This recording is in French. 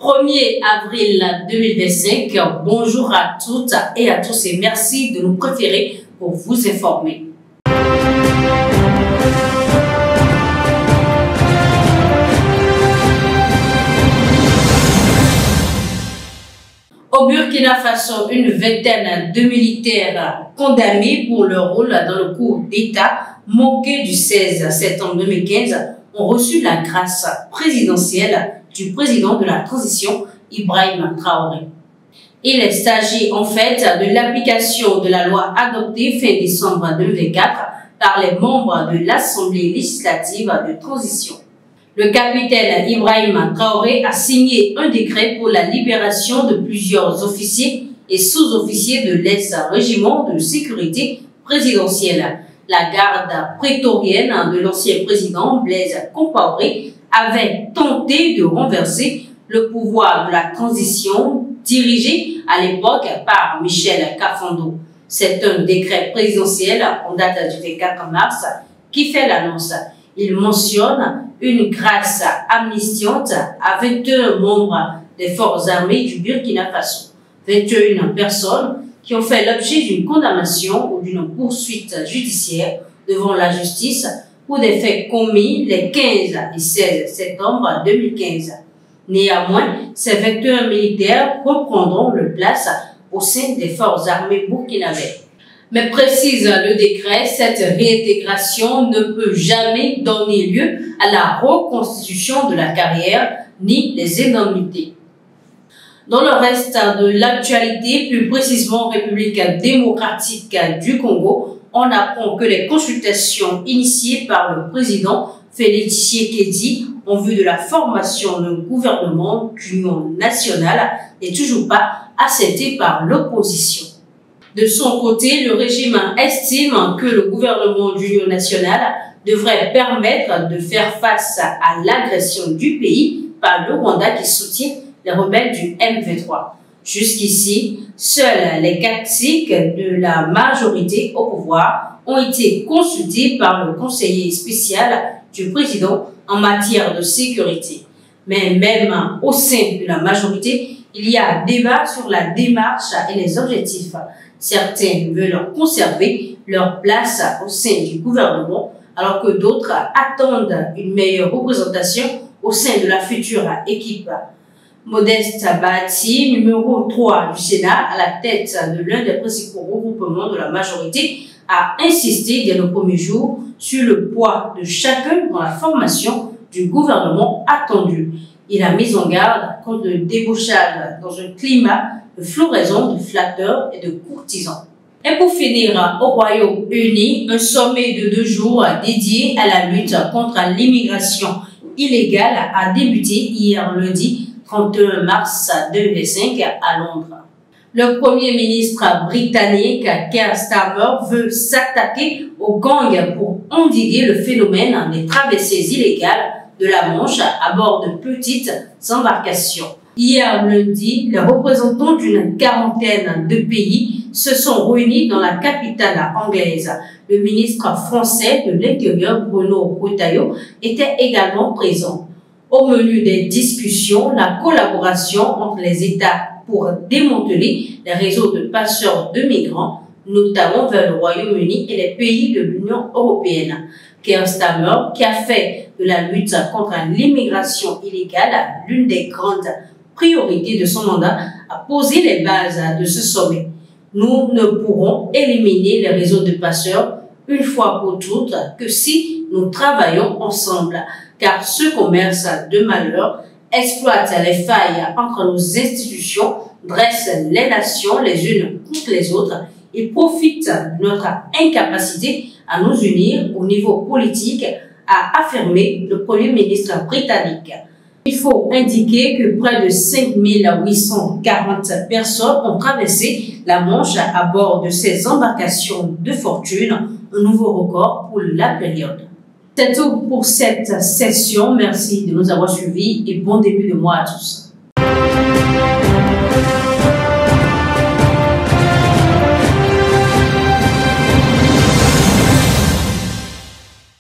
1er avril 2025. Bonjour à toutes et à tous et merci de nous préférer pour vous informer. Au Burkina Faso, une vingtaine de militaires condamnés pour leur rôle dans le coup d'État manqué du 16 septembre 2015 ont reçu la grâce présidentielle du président de la transition, Ibrahima Traoré. Il s'agit en fait de l'application de la loi adoptée fin décembre 2024 par les membres de l'Assemblée législative de transition. Le capitaine Ibrahima Traoré a signé un décret pour la libération de plusieurs officiers et sous-officiers de l'ex-régiment de sécurité présidentielle. La garde prétorienne de l'ancien président Blaise Compaoré avait tenté de renverser le pouvoir de la transition dirigé à l'époque par Michel Kafando. C'est un décret présidentiel en date du 24 mars qui fait l'annonce. Il mentionne une grâce amnistiante à 21 membres des forces armées du Burkina Faso. 21 personnes qui ont fait l'objet d'une condamnation ou d'une poursuite judiciaire devant la justice pour des faits commis les 15 et 16 septembre 2015. Néanmoins, ces 21 militaires reprendront leur place au sein des forces armées burkinabées. Mais précise le décret, cette réintégration ne peut jamais donner lieu à la reconstitution de la carrière ni les indemnités. Dans le reste de l'actualité, plus précisément en République démocratique du Congo, on apprend que les consultations initiées par le président Félix Tshisekedi en vue de la formation d'un gouvernement d'union nationale n'est toujours pas acceptée par l'opposition. De son côté, le régime estime que le gouvernement d'union nationale devrait permettre de faire face à l'agression du pays par le Rwanda qui soutient les rebelles du M23. Jusqu'ici, seuls les caciques de la majorité au pouvoir ont été consultés par le conseiller spécial du président en matière de sécurité. Mais même au sein de la majorité, il y a débat sur la démarche et les objectifs. Certains veulent conserver leur place au sein du gouvernement, alors que d'autres attendent une meilleure représentation au sein de la future équipe. Modeste Bahati, numéro 3 du Sénat, à la tête de l'un des principaux regroupements de la majorité, a insisté dès le premier jour sur le poids de chacun dans la formation du gouvernement attendu. Il a mis en garde contre le débauchage dans un climat de floraison de flatteurs et de courtisans. Et pour finir, au Royaume-Uni, un sommet de 2 jours dédié à la lutte contre l'immigration illégale a débuté hier lundi 31 mars 2025 à Londres. Le Premier ministre britannique Keir Starmer veut s'attaquer aux gangs pour endiguer le phénomène des traversées illégales de la Manche à bord de petites embarcations. Hier lundi, les représentants d'une quarantaine de pays se sont réunis dans la capitale anglaise. Le ministre français de l'Intérieur, Bruno Retailleau, était également présent. Au menu des discussions, la collaboration entre les États pour démanteler les réseaux de passeurs de migrants, notamment vers le Royaume-Uni et les pays de l'Union européenne. Keir Starmer, qui a fait de la lutte contre l'immigration illégale l'une des grandes priorités de son mandat, a posé les bases de ce sommet. Nous ne pourrons éliminer les réseaux de passeurs une fois pour toutes que si nous travaillons ensemble, car ce commerce de malheur exploite les failles entre nos institutions, dresse les nations les unes contre les autres et profite de notre incapacité à nous unir au niveau politique, a affirmé le Premier ministre britannique. Il faut indiquer que près de 5840 personnes ont traversé la Manche à bord de ces embarcations de fortune, un nouveau record pour la période. C'est tout pour cette session. Merci de nous avoir suivis et bon début de mois à tous.